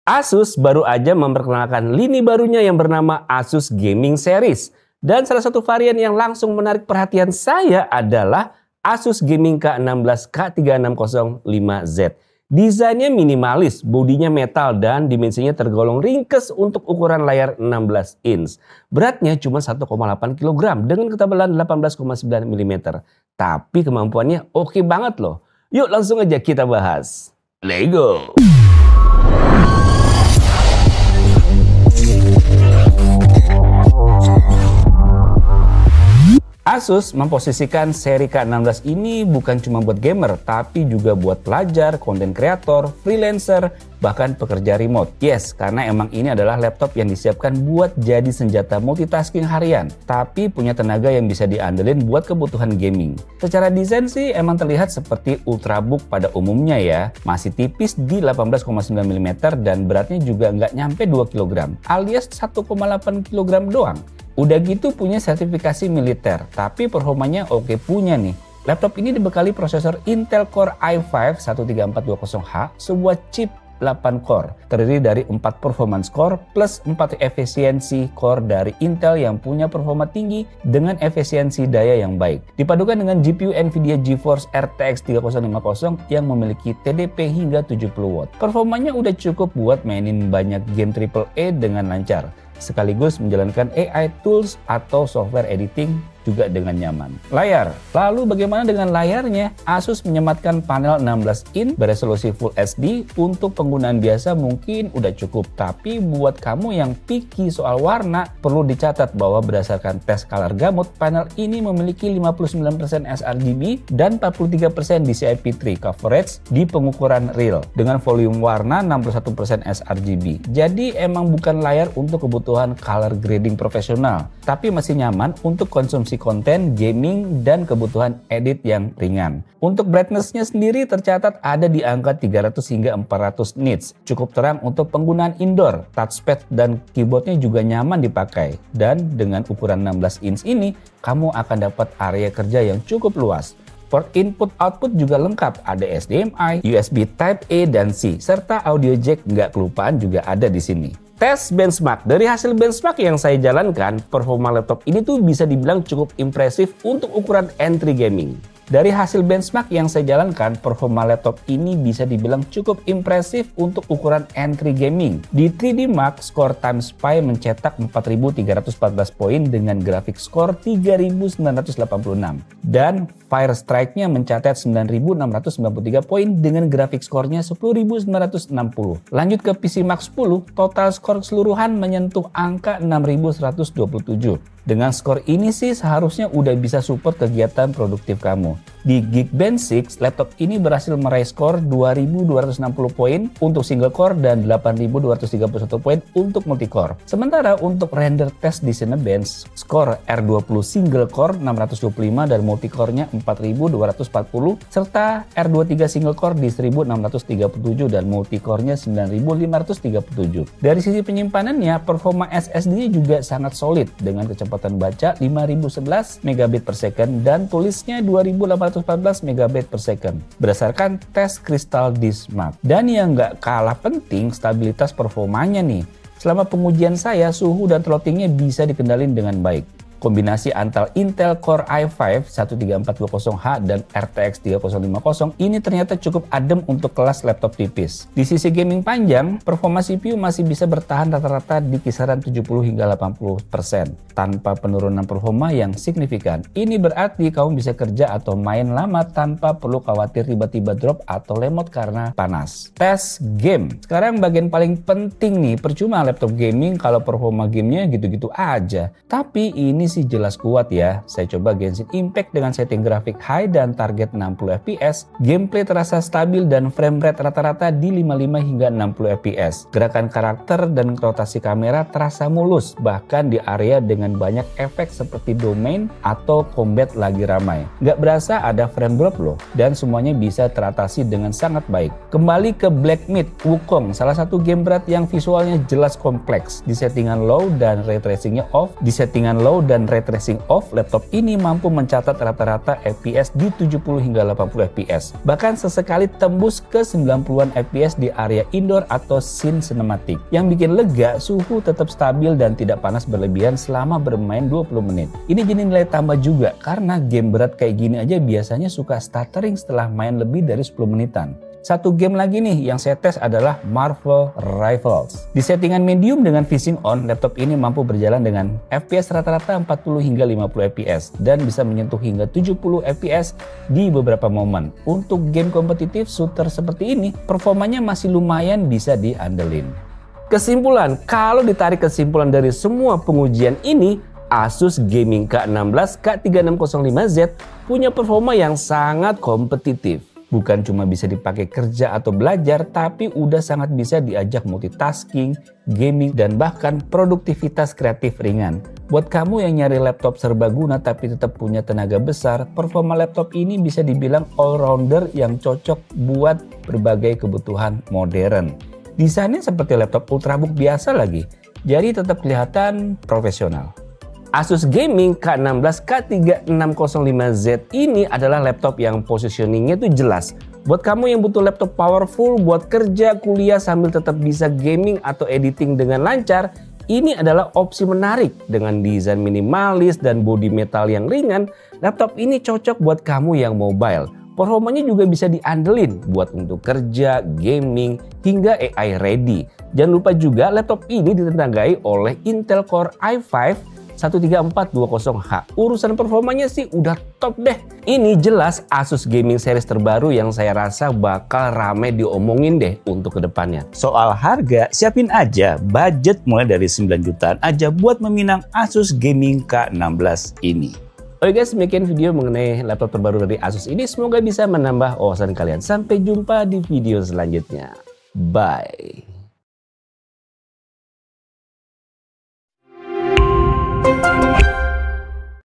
Asus baru aja memperkenalkan lini barunya yang bernama Asus Gaming Series. Dan salah satu varian yang langsung menarik perhatian saya adalah Asus Gaming K16 K3605Z. Desainnya minimalis, bodinya metal dan dimensinya tergolong ringkes untuk ukuran layar 16 inch. Beratnya cuma 1,8 kg dengan ketebalan 18,9 mm. Tapi kemampuannya oke banget loh. Yuk langsung aja kita bahas. Let's go! Asus memposisikan seri K16 ini bukan cuma buat gamer, tapi juga buat pelajar, konten kreator, freelancer, bahkan pekerja remote. Yes, karena emang ini adalah laptop yang disiapkan buat jadi senjata multitasking harian, tapi punya tenaga yang bisa diandelin buat kebutuhan gaming. Secara desain sih emang terlihat seperti Ultrabook pada umumnya ya, masih tipis di 18,9 mm dan beratnya juga nggak nyampe 2 kg, alias 1,8 kg doang. Udah gitu punya sertifikasi militer, tapi performanya oke punya nih. Laptop ini dibekali prosesor Intel Core i5-13420H, sebuah chip 8 core, terdiri dari 4 performance core plus 4 efisiensi core dari Intel yang punya performa tinggi dengan efisiensi daya yang baik. Dipadukan dengan GPU Nvidia GeForce RTX 3050 yang memiliki TDP hingga 70 watt. Performanya udah cukup buat mainin banyak game AAA dengan lancar, sekaligus menjalankan AI tools atau software editing juga dengan nyaman. Layar. Lalu bagaimana dengan layarnya? Asus menyematkan panel 16 inch beresolusi Full HD. Untuk penggunaan biasa mungkin udah cukup, tapi buat kamu yang picky soal warna, perlu dicatat bahwa berdasarkan tes color gamut, panel ini memiliki 59% sRGB dan 43% DCI-P3 coverage di pengukuran real dengan volume warna 61% sRGB. Jadi emang bukan layar untuk kebutuhan color grading profesional, tapi masih nyaman untuk konsumsi konten, gaming, dan kebutuhan edit yang ringan. Untuk brightness-nya sendiri tercatat ada di angka 300 hingga 400 nits. Cukup terang untuk penggunaan indoor, touchpad dan keyboardnya juga nyaman dipakai. Dan dengan ukuran 16 inch ini, kamu akan dapat area kerja yang cukup luas. Port input-output juga lengkap, ada HDMI, USB Type-A dan C, serta audio jack nggak kelupaan juga ada di sini. Tes benchmark. Dari hasil benchmark yang saya jalankan, performa laptop ini tuh bisa dibilang cukup impresif untuk ukuran entry gaming. Dari hasil benchmark yang saya jalankan, performa laptop ini bisa dibilang cukup impresif untuk ukuran entry gaming. Di 3D Mark, skor Times Pi mencetak 4.314 poin dengan grafik skor 3.986. Dan Firestrike-nya mencatat 9.693 poin dengan grafik skornya 10.960. Lanjut ke PC Mark 10, total skor keseluruhan menyentuh angka 6.127. Dengan skor ini sih seharusnya udah bisa support kegiatan produktif kamu. Di Geekbench 6, laptop ini berhasil meraih skor 2.260 poin untuk single core dan 8.231 poin untuk multicore. Sementara untuk render test di Cinebench, skor R20 single core 625 dan multicore-nya 4.240 serta R23 single core di 1.637 dan multicore-nya 9.537. Dari sisi penyimpanannya, performa SSD juga sangat solid dengan kecepatan baca 5.011 megabit per second dan tulisnya 2.814 megabit per second berdasarkan tes Crystal Disk Mark. Dan yang nggak kalah penting, stabilitas performanya nih. Selama pengujian saya, suhu dan throttling-nya bisa dikendalin dengan baik. Kombinasi antara Intel Core i5-13420H dan RTX 3050 ini ternyata cukup adem untuk kelas laptop tipis. Di sisi gaming panjang, performa CPU masih bisa bertahan rata-rata di kisaran 70 hingga 80% tanpa penurunan performa yang signifikan. Ini berarti kamu bisa kerja atau main lama tanpa perlu khawatir tiba-tiba drop atau lemot karena panas. Tes game. Sekarang bagian paling penting nih, percuma laptop gaming kalau performa gamenya gitu-gitu aja. Tapi ini sih jelas kuat ya. Saya coba Genshin Impact dengan setting grafik high dan target 60 fps. Gameplay terasa stabil dan frame rate rata-rata di 55 hingga 60 fps. Gerakan karakter dan rotasi kamera terasa mulus, bahkan di area dengan banyak efek seperti domain atau combat lagi ramai. Nggak berasa ada frame drop loh, dan semuanya bisa teratasi dengan sangat baik. Kembali ke Black Myth Wukong, salah satu game berat yang visualnya jelas kompleks. Di settingan low dan ray tracingnya off, di settingan low dan dan ray tracing off, laptop ini mampu mencatat rata-rata FPS di 70 hingga 80 FPS. Bahkan sesekali tembus ke 90-an FPS di area indoor atau scene cinematic. Yang bikin lega, suhu tetap stabil dan tidak panas berlebihan selama bermain 20 menit. Ini jadi nilai tambah juga karena game berat kayak gini aja biasanya suka stuttering setelah main lebih dari 10 menitan. Satu game lagi nih yang saya tes adalah Marvel Rivals. Di settingan medium dengan VSync on, laptop ini mampu berjalan dengan FPS rata-rata 40 hingga 50 FPS dan bisa menyentuh hingga 70 FPS di beberapa momen. Untuk game kompetitif shooter seperti ini, performanya masih lumayan bisa diandelin. Kesimpulan, kalau ditarik kesimpulan dari semua pengujian ini, Asus Gaming K16 K3605Z punya performa yang sangat kompetitif. Bukan cuma bisa dipakai kerja atau belajar, tapi udah sangat bisa diajak multitasking, gaming, dan bahkan produktivitas kreatif ringan. Buat kamu yang nyari laptop serbaguna tapi tetap punya tenaga besar, performa laptop ini bisa dibilang all-rounder yang cocok buat berbagai kebutuhan modern. Desainnya seperti laptop ultrabook biasa lagi, jadi tetap kelihatan profesional. Asus Gaming K16 K3605Z ini adalah laptop yang positioningnya tuh jelas. Buat kamu yang butuh laptop powerful buat kerja, kuliah sambil tetap bisa gaming atau editing dengan lancar, ini adalah opsi menarik. Dengan desain minimalis dan bodi metal yang ringan, laptop ini cocok buat kamu yang mobile. Performanya juga bisa diandelin buat untuk kerja, gaming, hingga AI ready. Jangan lupa juga laptop ini ditenagai oleh Intel Core i5 13420H. Urusan performanya sih udah top deh. Ini jelas Asus Gaming series terbaru yang saya rasa bakal rame diomongin deh untuk kedepannya. Soal harga, siapin aja budget mulai dari 9 jutaan aja buat meminang Asus Gaming K16 ini. Oke guys, demikian video mengenai laptop terbaru dari Asus ini. Semoga bisa menambah wawasan kalian. Sampai jumpa di video selanjutnya. Bye.